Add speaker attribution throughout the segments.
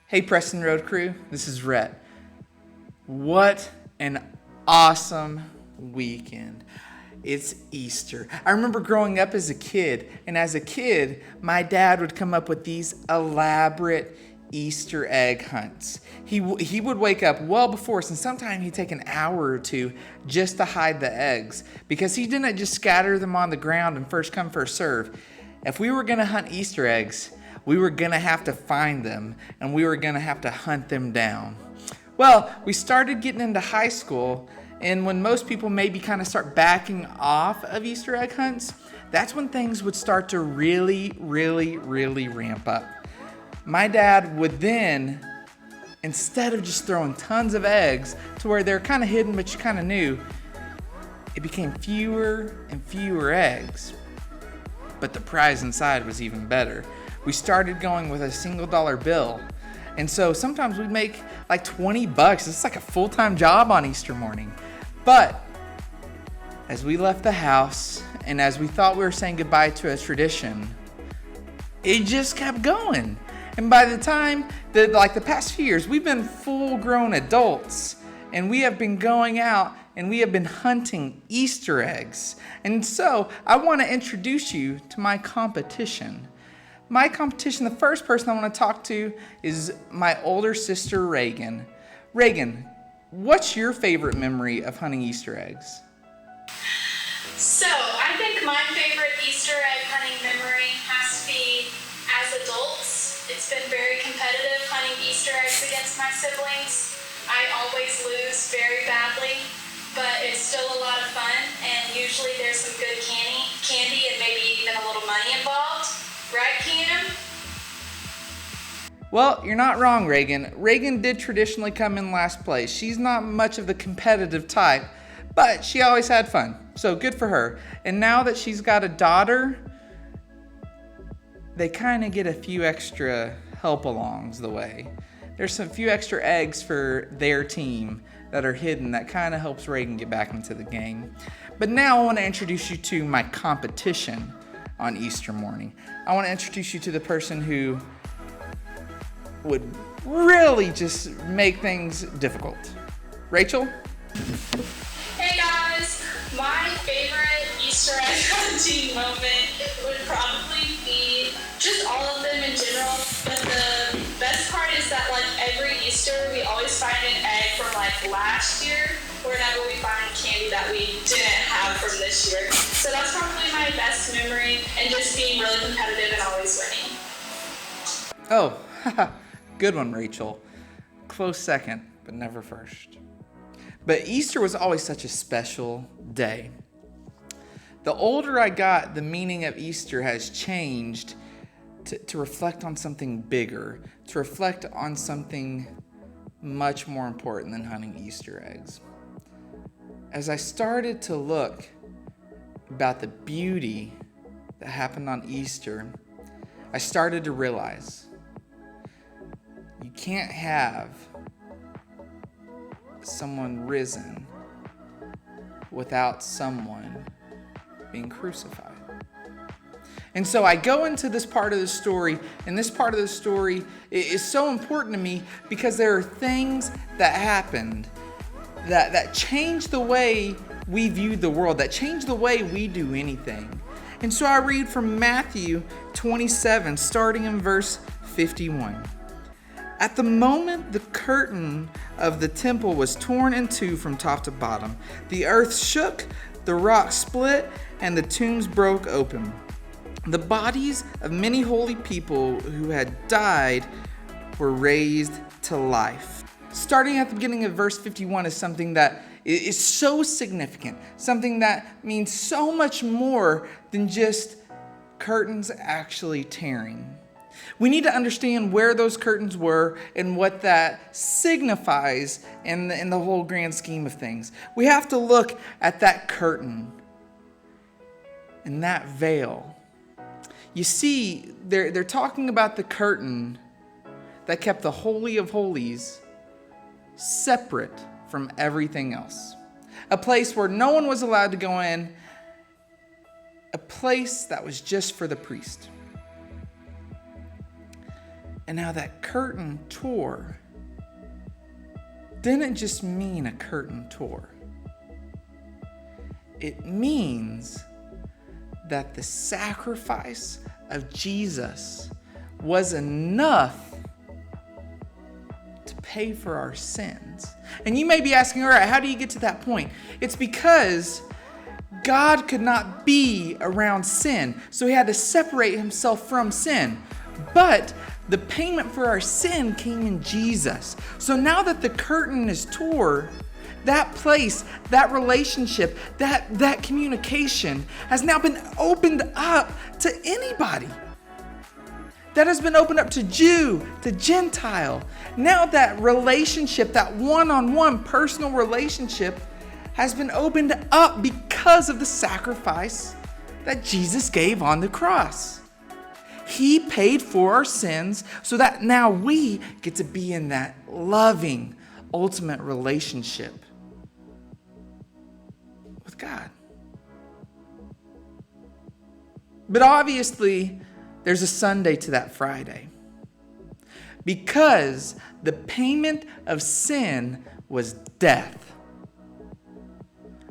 Speaker 1: Hey Preston Road Crew, this is Rhett. What an awesome weekend. It's Easter. I remember growing up as a kid, and as a kid, my dad would come up with these elaborate Easter egg hunts. He would wake up well before us, and sometimes he'd take an hour or two just to hide the eggs, because he didn't just scatter them on the ground and first come, first serve. If we were gonna hunt Easter eggs, we were gonna have to find them, and we were gonna have to hunt them down. Well, we started getting into high school, and when most people maybe kind of start backing off of Easter egg hunts, that's when things would start to really ramp up. My dad would then, instead of just throwing tons of eggs to where they're kind of hidden but you kind of knew, it became fewer and fewer eggs. But the prize inside was even better. We started going with a $1 bill. And so sometimes we'd make like $20. It's like a full-time job on Easter morning. But as we left the house and as we thought we were saying goodbye to a tradition, it just kept going. And by the time that, like the past few years, we've been full-grown adults, and we have been going out and we have been hunting Easter eggs. And so I want to introduce you to my competition. My competition, the first person I want to talk to is my older sister, Reagan. Reagan, what's your favorite memory of hunting Easter eggs?
Speaker 2: So, I think my favorite Easter egg hunting memory has to be as adults. It's been very competitive hunting Easter eggs against my siblings. I always lose very badly, but it's still a lot of fun, and usually there's some good candy and maybe even a little money involved. Right, Cam?
Speaker 1: Well, you're not wrong, Reagan. Reagan did traditionally come in last place. She's not much of the competitive type, but she always had fun. So good for her. And now that she's got a daughter, they kind of get a few extra help alongs the way. There's a few extra eggs for their team that are hidden that kind of helps Reagan get back into the game. But now I want to introduce you to my competition on Easter morning. I want to introduce you to the person who would really just make things difficult. Rachel?
Speaker 2: Hey guys! My favorite Easter egg hunting moment would probably be just all of them in general, but the best part is that like every Easter we always find an egg from like last year, or whenever we find candy that we didn't have from this year. So that's probably my best memory, and just being really competitive and always winning.
Speaker 1: Oh, good one, Rachel. Close second, but never first. But Easter was always such a special day. The older I got, the meaning of Easter has changed to reflect on something bigger, to reflect on something much more important than hunting Easter eggs. As I started to look about the beauty that happened on Easter, I started to realize you can't have someone risen without someone being crucified. And so I go into this part of the story, and this part of the story is so important to me because there are things that happened that changed the way we viewed the world, that changed the way we do anything. And so I read from Matthew 27, starting in verse 51. At the moment the curtain of the temple was torn in two from top to bottom, the earth shook, the rocks split, and the tombs broke open. The bodies of many holy people who had died were raised to life. Starting at the beginning of verse 51 is something that is so significant, something that means so much more than just curtains actually tearing. We need to understand where those curtains were and what that signifies in the whole grand scheme of things. We have to look at that curtain and that veil. You see, they're talking about the curtain that kept the Holy of Holies separate from everything else. A place where no one was allowed to go in, a place that was just for the priest. And how that curtain tore didn't just mean a curtain tore. It means that the sacrifice of Jesus was enough to pay for our sins. And you may be asking, all right, how do you get to that point? It's because God could not be around sin, so he had to separate himself from sin. But the payment for our sin came in Jesus. So now that the curtain is tore, that place, that relationship, that communication has now been opened up to anybody. That has been opened up to Jew, to Gentile. Now that relationship, that one-on-one personal relationship has been opened up because of the sacrifice that Jesus gave on the cross. He paid for our sins so that now we get to be in that loving, ultimate relationship with God. But obviously, there's a Sunday to that Friday, because the payment of sin was death.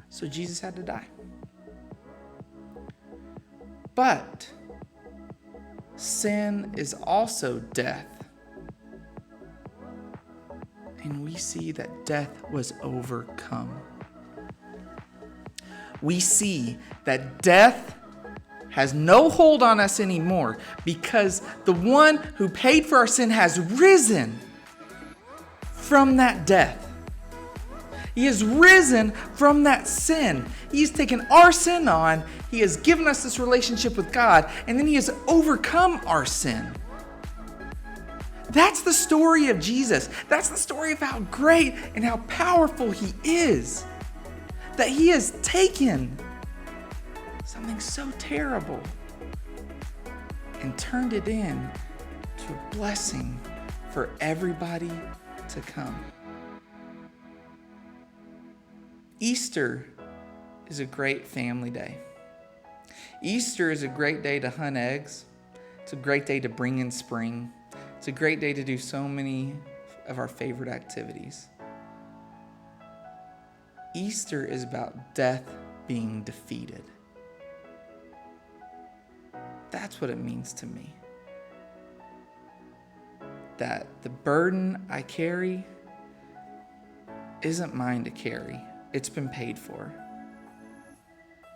Speaker 1: So Jesus had to die. But sin is also death. And we see that death was overcome. We see that death has no hold on us anymore, because the one who paid for our sin has risen from that death. He has risen from that sin. He's taken our sin on. He has given us this relationship with God, and then he has overcome our sin. That's the story of Jesus. That's the story of how great and how powerful he is. That he has taken something so terrible and turned it in to a blessing for everybody to come. Easter is a great family day. Easter is a great day to hunt eggs. It's a great day to bring in spring. It's a great day to do so many of our favorite activities. Easter is about death being defeated. That's what it means to me. That the burden I carry isn't mine to carry. It's been paid for.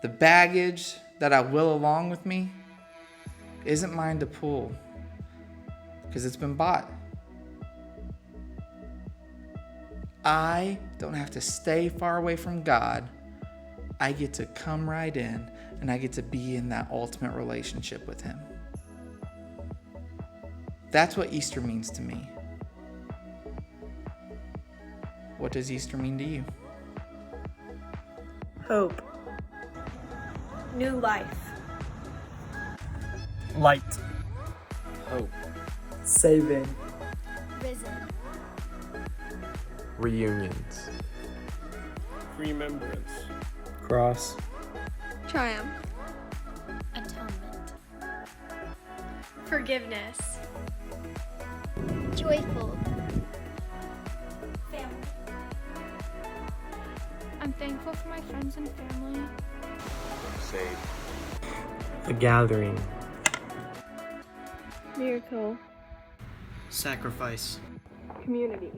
Speaker 1: The baggage that I will along with me isn't mine to pull, because it's been bought. I don't have to stay far away from God. I get to come right in, and I get to be in that ultimate relationship with him. That's what Easter means to me. What does Easter mean to you?
Speaker 3: Hope. New life.
Speaker 4: Light.
Speaker 5: Hope.
Speaker 4: Saving.
Speaker 6: Risen.
Speaker 5: Reunions.
Speaker 7: Remembrance.
Speaker 4: Cross.
Speaker 6: Triumph. Atonement. Forgiveness. Joyful. Family.
Speaker 8: I'm thankful for my friends and family.
Speaker 5: Saved.
Speaker 4: A gathering.
Speaker 3: Miracle.
Speaker 4: Sacrifice.
Speaker 3: Community.